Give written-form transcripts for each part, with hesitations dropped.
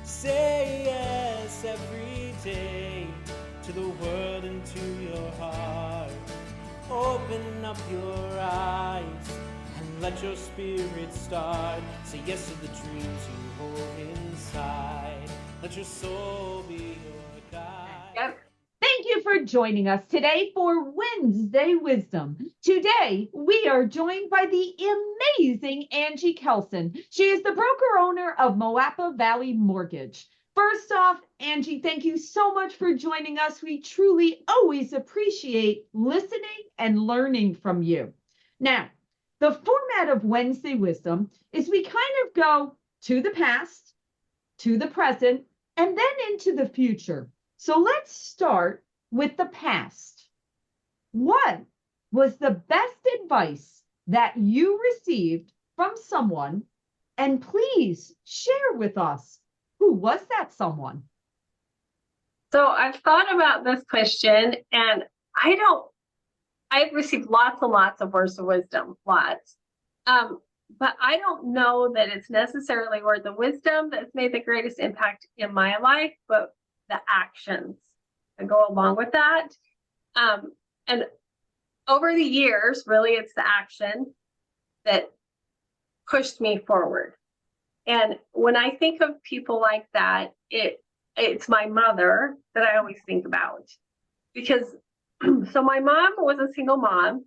Say yes every day to the world and to your heart. Open up your eyes and let your spirit start. Say yes to the dreams you hold inside. Let your soul be your guide. Yep. Thank you for joining us today for Wednesday Wisdom. Today, we are joined by the amazing Angie Kelson. She is the broker owner of Moapa Valley Mortgage. First off, Angie, thank you so much for joining us. We truly always appreciate listening and learning from you. Now, the format of Wednesday Wisdom is we kind of go to the past, to the present, and then into the future. So let's start with the past. What was the best advice that you received from someone? And please share with us, who was that someone? So I've thought about this question, and I've received lots and lots of words of wisdom, lots. But I don't know that it's necessarily words of wisdom that's made the greatest impact in my life, but the actions that go along with that. And over the years, really, it's the action that pushed me forward. And when I think of people like that, it's my mother that I always think about. Because, so my mom was a single mom.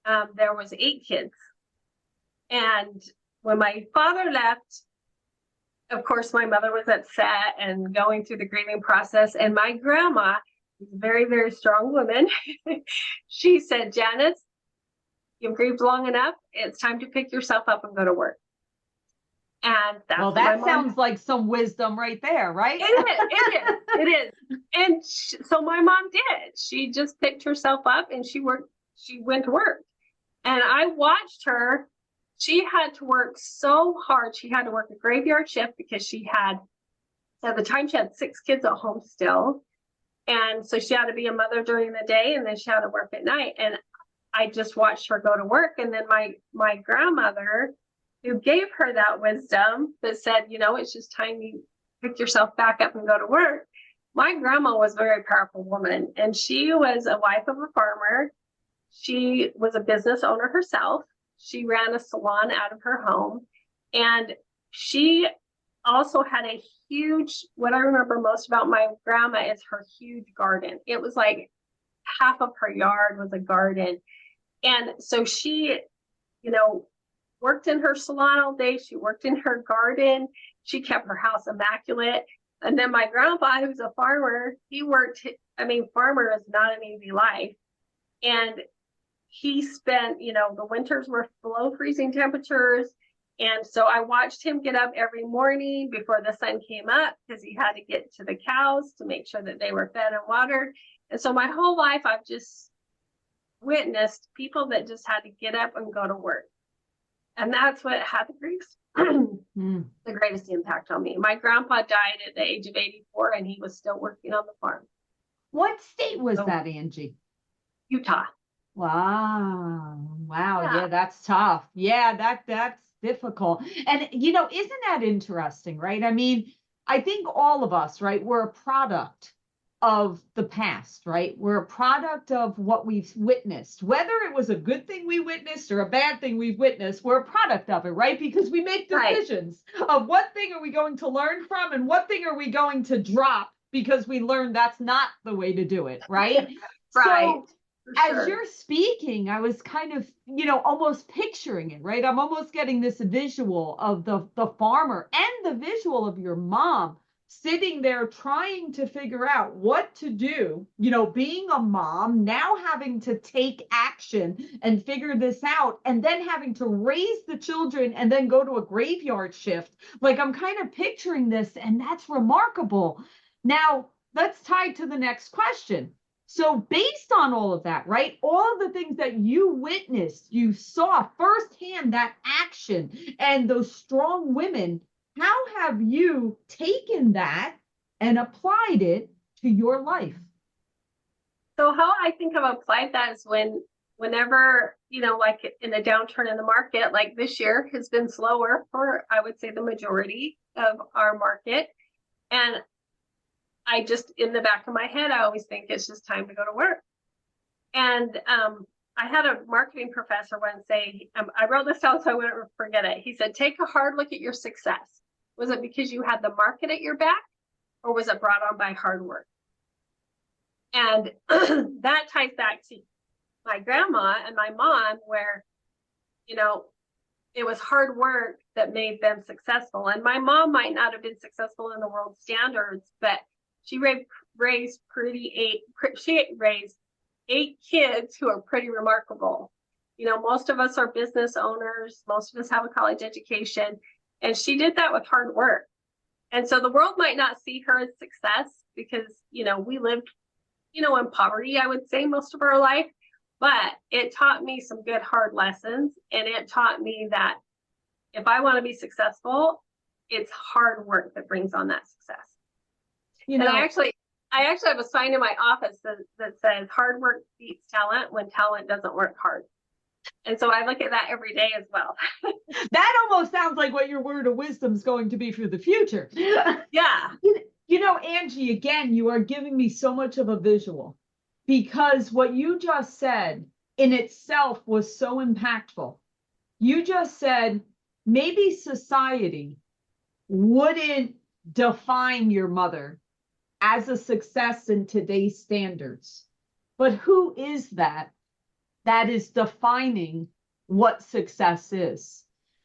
There was 8 kids. And when my father left, of course, my mother was upset and going through the grieving process. And my grandma, who's a very, very strong woman, she said, Janice, you've grieved long enough. It's time to pick yourself up and go to work. And that's well, that sounds like some wisdom right there, right? It is. And so my mom did. She just picked herself up and she went to work. And I watched her. She had to work so hard. She had to work a graveyard shift because at the time, she had 6 kids at home still. And so she had to be a mother during the day, and then she had to work at night. And I just watched her go to work. And then my grandmother, who gave her that wisdom that said, it's just time you pick yourself back up and go to work. My grandma was a very powerful woman, and she was a wife of a farmer. She was a business owner herself. She ran a salon out of her home, and she also had a huge, what I remember most about my grandma is her huge garden. It was like half of her yard was a garden. And so she, worked in her salon all day. She worked in her garden. She kept her house immaculate. And then my grandpa, who's a farmer, farmer is not an easy life. And he spent, the winters were below freezing temperatures. And so I watched him get up every morning before the sun came up because he had to get to the cows to make sure that they were fed and watered. And so my whole life, I've just witnessed people that just had to get up and go to work. And that's what had the greatest impact on me. My grandpa died at the age of 84, and he was still working on the farm. What state was that, Angie? Utah. Wow. Yeah, that's tough. Yeah, that's difficult. And, isn't that interesting, right? I mean, I think all of us, right, we're a product of the past, right? We're a product of what we've witnessed. Whether it was a good thing we witnessed or a bad thing we've witnessed, we're a product of it, right? Because we make decisions of what thing are we going to learn from and what thing are we going to drop because we learned that's not the way to do it, right? Right. So, as you're speaking, I was kind of, almost picturing it, right? I'm almost getting this visual of the farmer and the visual of your mom sitting there trying to figure out what to do, being a mom, now having to take action and figure this out, and then having to raise the children and then go to a graveyard shift. Like, I'm kind of picturing this, and that's remarkable. Now, let's tie to the next question. So based on all of that, right, all of the things that you witnessed, you saw firsthand, that action and those strong women, how have you taken that and applied it to your life? So how I think I've applied that is whenever, like in a downturn in the market, like this year has been slower for, I would say, the majority of our market. And I just, in the back of my head, I always think it's just time to go to work. And I had a marketing professor once say, I wrote this down so I wouldn't forget it. He said, take a hard look at your success. Was it because you had the market at your back, or was it brought on by hard work? And that ties back to my grandma and my mom, where, you know, it was hard work that made them successful. And my mom might not have been successful in the world standards, but she raised eight kids who are pretty remarkable. You know, most of us are business owners. Most of us have a college education, and she did that with hard work. And so the world might not see her as success because, you know, we lived, you know, in poverty, I would say, most of our life, but it taught me some good hard lessons. And it taught me that if I want to be successful, it's hard work that brings on that success. You know, and I actually have a sign in my office that says hard work beats talent when talent doesn't work hard. And so I look at that every day as well. That almost sounds like what your word of wisdom is going to be for the future. Yeah. You know, Angie, again, you are giving me so much of a visual, because what you just said in itself was so impactful. You just said maybe society wouldn't define your mother as a success in today's standards, but who is that is defining what success is?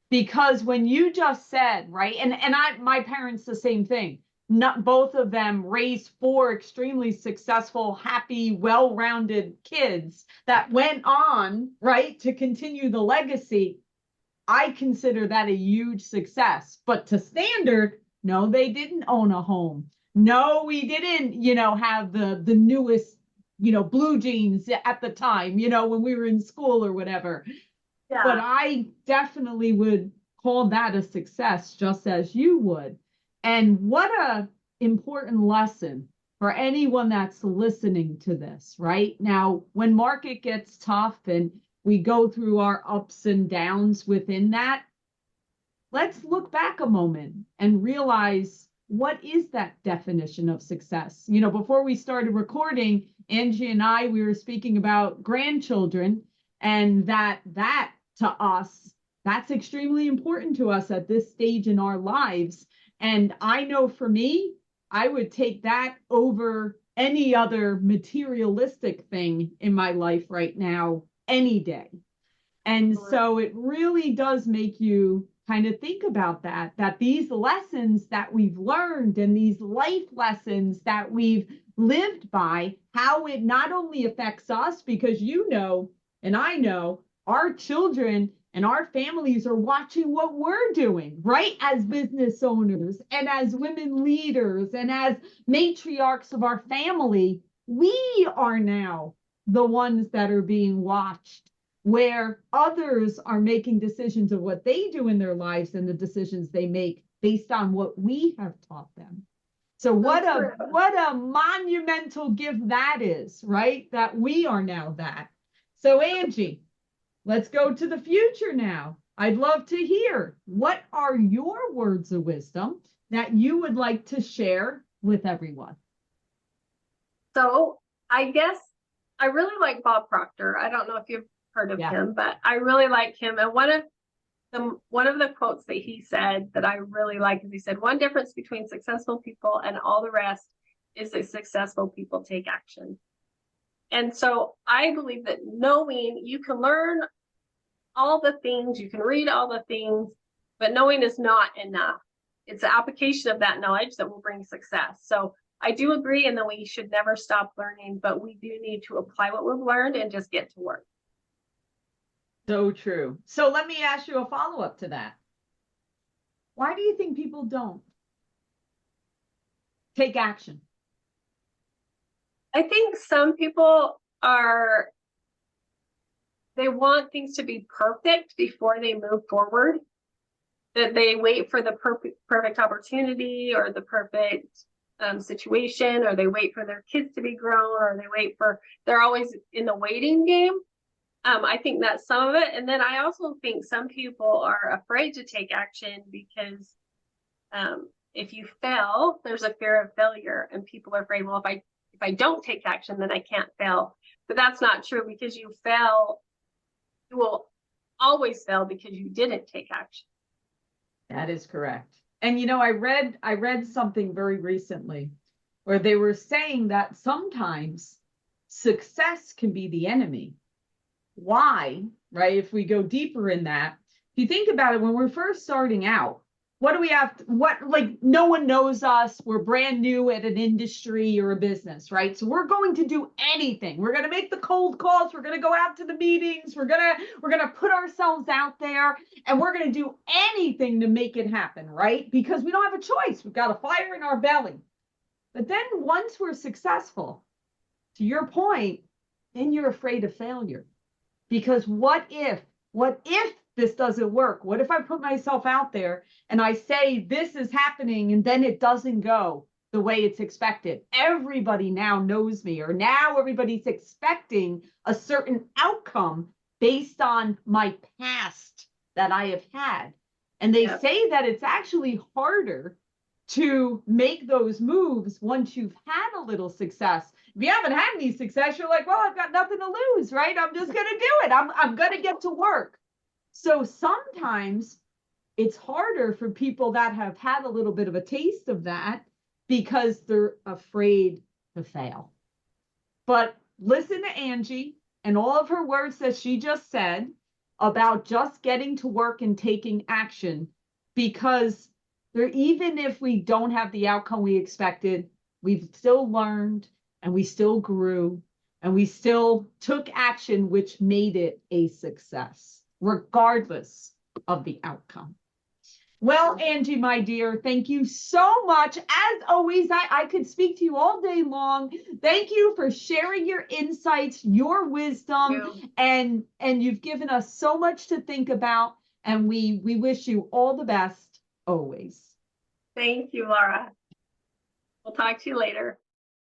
Because when you just said, right, and my parents, the same thing. Not both of them raised 4 extremely successful, happy, well-rounded kids that went on, right, to continue the legacy. I consider that a huge success. But to standard, no, they didn't own a home. No, we didn't, you know, have the newest, you know, blue jeans at the time, you know, when we were in school or whatever. Yeah. But I definitely would call that a success, just as you would. And what a important lesson for anyone that's listening to this, right? Now, when market gets tough and we go through our ups and downs within that, let's look back a moment and realize, what is that definition of success? You know, before we started recording, Angie and I, we were speaking about grandchildren, and that to us, that's extremely important to us at this stage in our lives. And I know for me, I would take that over any other materialistic thing in my life right now, any day. And so it really does make you kind of think about that these lessons that we've learned and these life lessons that we've lived by, how it not only affects us, because you know, and I know, our children and our families are watching what we're doing, right? As business owners and as women leaders and as matriarchs of our family, we are now the ones that are being watched, where others are making decisions of what they do in their lives and the decisions they make based on what we have taught them. So what a monumental gift that is, right? That we are now that. So Angie, let's go to the future now. I'd love to hear, what are your words of wisdom that you would like to share with everyone? So I guess I really like Bob Proctor. I don't know if you've heard of him, but I really like him. And one of the quotes that he said that I really like is, he said, one difference between successful people and all the rest is that successful people take action. And so I believe that knowing, you can learn all the things, you can read all the things, but knowing is not enough. It's the application of that knowledge that will bring success. So I do agree, and that we should never stop learning, but we do need to apply what we've learned and just get to work. So true. So let me ask you a follow-up to that. Why do you think people don't take action? I think some people they want things to be perfect before they move forward, that they wait for the perfect opportunity or the perfect situation, or they wait for their kids to be grown, or they're always in the waiting game. I think that's some of it. And then I also think some people are afraid to take action because if you fail, there's a fear of failure, and people are afraid, well, if I don't take action, then I can't fail. But that's not true, because you will always fail because you didn't take action. That is correct. And you know, I read something very recently where they were saying that sometimes success can be the enemy. Why? Right? If we go deeper in that, if you think about it, when we're first starting out, what do we have like no one knows us, we're brand new at an industry or a business, right? So we're going to do anything. We're going to make the cold calls, we're going to go out to the meetings, we're going to put ourselves out there, and we're going to do anything to make it happen, right? Because we don't have a choice. We've got a fire in our belly. But then once we're successful, to your point, then you're afraid of failure. Because what if this doesn't work? What if I put myself out there and I say this is happening and then it doesn't go the way it's expected? Everybody now knows me, or now everybody's expecting a certain outcome based on my past that I have had. And they say that it's actually harder to make those moves once you've had a little success. If you haven't had any success, you're like, well, I've got nothing to lose, right? I'm just going to do it. I'm going to get to work. So sometimes it's harder for people that have had a little bit of a taste of that because they're afraid to fail. But listen to Angie and all of her words that she just said about just getting to work and taking action, because even if we don't have the outcome we expected, we've still learned and we still grew and we still took action, which made it a success, regardless of the outcome. Well, Angie, my dear, thank you so much. As always, I could speak to you all day long. Thank you for sharing your insights, your wisdom, and you've given us so much to think about, and we wish you all the best always. Thank you, Laura. We'll talk to you later.